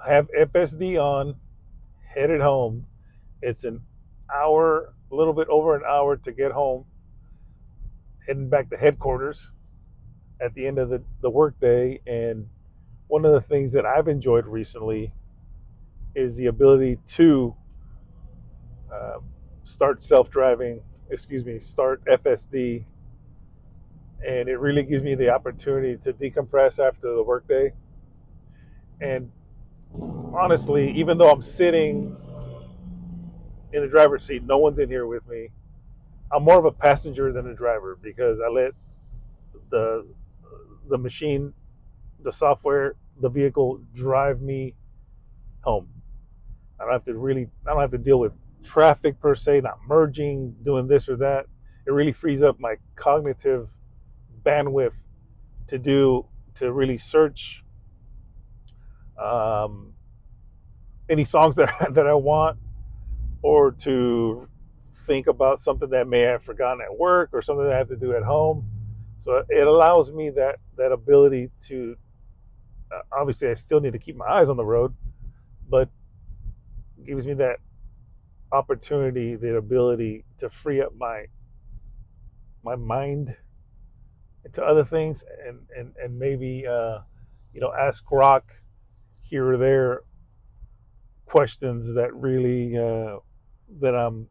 have FSD on, headed home. It's an hour, a little bit over an hour to get home, heading back to headquarters at the end of the workday. And one of the things that I've enjoyed recently is the ability to uh, start self driving, start FSD. And it really gives me the opportunity to decompress after the workday. And honestly, even though I'm sitting in the driver's seat, no one's in here with me. I'm more of a passenger than a driver because I let the the machine, the software, the vehicle drive me home. I don't have to deal with traffic per se, not merging, doing this or that. It really frees up my cognitive bandwidth to do to really search um, any songs that I want, or to think about something that may have forgotten at work or something that I have to do at home. So it allows me that ability to obviously I still need to keep my eyes on the road, but gives me that opportunity, the ability to free up my mind to other things, and maybe ask Rock here or there questions that really that I'm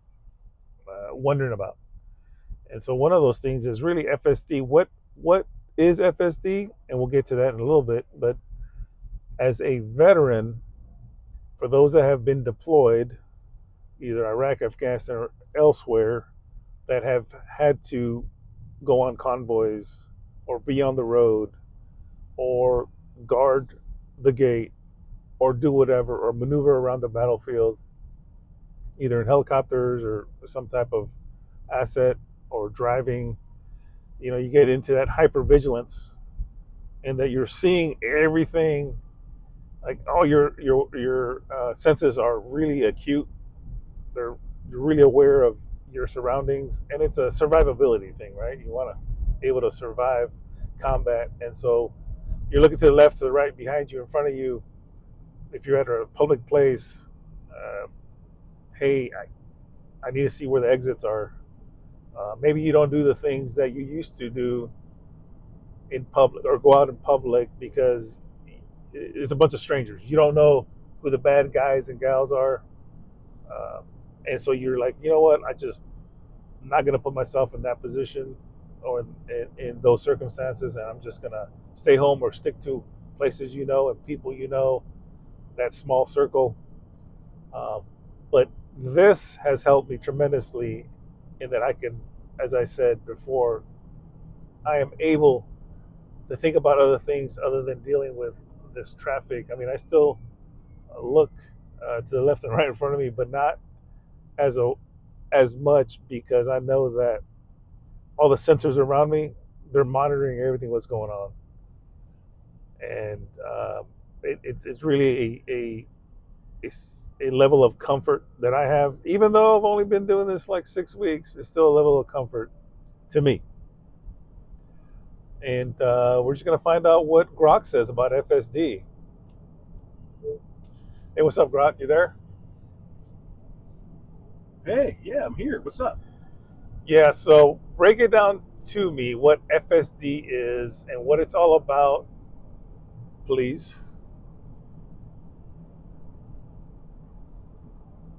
wondering about. And so one of those things is really FSD. What is FSD? And we'll get to that in a little bit. But as a veteran, for those that have been deployed, either Iraq, Afghanistan, or elsewhere, that have had to go on convoys or be on the road or guard the gate or do whatever or maneuver around the battlefield, either in helicopters or some type of asset or driving, you get into that hypervigilance, and that you're seeing everything, like all your senses are really acute. They're You're really aware of your surroundings, and it's a survivability thing, right? You want to be able to survive combat, and so you're looking to the left, to the right, behind you, in front of you. If you're at a public place, uh, hey, I need to see where the exits are. Maybe you don't do the things that you used to do in public, or go out in public, because it's a bunch of strangers. You don't know who the bad guys and gals are. Um, and so you're like, you know what? I'm not going to put myself in that position, or in those circumstances, and I'm just going to stay home or stick to places and people, that small circle. Um, but this has helped me tremendously in that I can, as I said before, I am able to think about other things other than dealing with this traffic. I mean, I still look to the left and right in front of me, but not as a as much, because I know that all the sensors around me, they're monitoring everything what's going on, and it's really a level of comfort that I have, even though I've only been doing this like 6 weeks. It's still a level of comfort to me. And we're just gonna find out what Grok says about FSD. Hey, what's up, Grok? You there? Hey, yeah, I'm here. What's up? Yeah. So break it down to me what FSD is and what it's all about, please.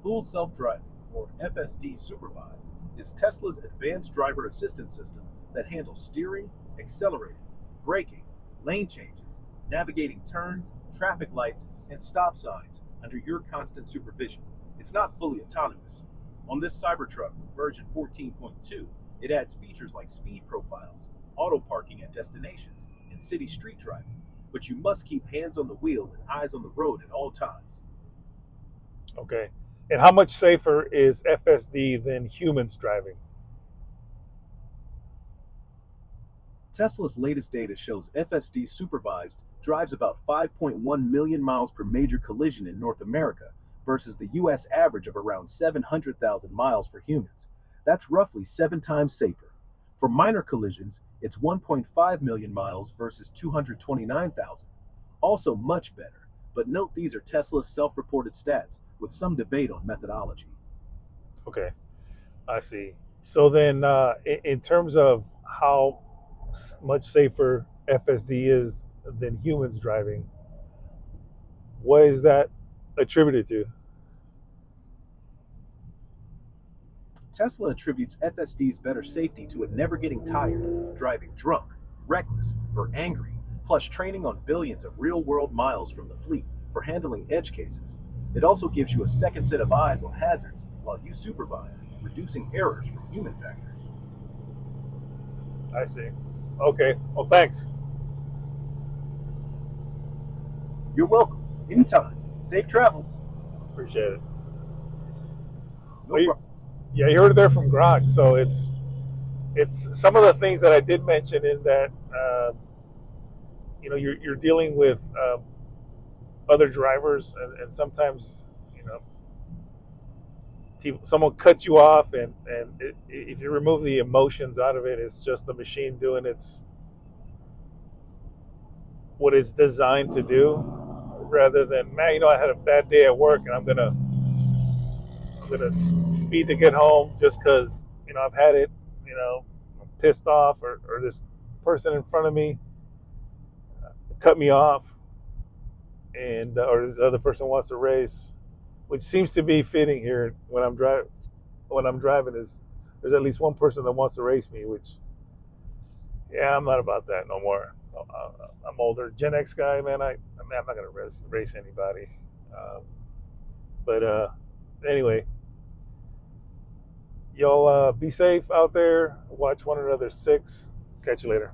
Full Self Driving, or FSD Supervised, is Tesla's advanced driver assistance system that handles steering, accelerating, braking, lane changes, navigating turns, traffic lights, and stop signs under your constant supervision. It's not fully autonomous. On this Cybertruck with version 14.2, it adds features like speed profiles, auto parking at destinations, and city street driving, but you must keep hands on the wheel and eyes on the road at all times. Okay. And how much safer is FSD than humans driving? Tesla's latest data shows FSD supervised drives about 5.1 million miles per major collision in North America versus the US average of around 700,000 miles for humans. That's roughly 7 times safer. For minor collisions, it's 1.5 million miles versus 229,000. Also much better, but note these are Tesla's self reported stats, with some debate on methodology. Okay, I see. So then, in terms of how much safer FSD is than humans driving, what is that attributed to? Tesla attributes FSD's better safety to it never getting tired, driving drunk, reckless, or angry, plus training on billions of real world miles from the fleet for handling edge cases. It also gives you a second set of eyes on hazards while you supervise, reducing errors from human factors. I see. Okay. Well, thanks. You're welcome. Anytime. Safe travels. Appreciate it. No Well, problem. yeah, you heard it there from Grok. So it's some of the things that I did mention in that. You're dealing with other drivers, and sometimes you know someone cuts you off, and if you remove the emotions out of it, it's just the machine doing its what it's designed to do, rather than, man, I had a bad day at work and I'm gonna speed to get home just because I've had it. I'm pissed off, or this person in front of me cut me off, and or this other person wants to race, which seems to be fitting here when I'm driving. When I'm driving, is there's at least one person that wants to race me, which, yeah, I'm not about that no more. I'm older, Gen X guy, man. I'm not gonna race anybody. Um, but anyway, y'all be safe out there. Watch one another. Six. Catch you later.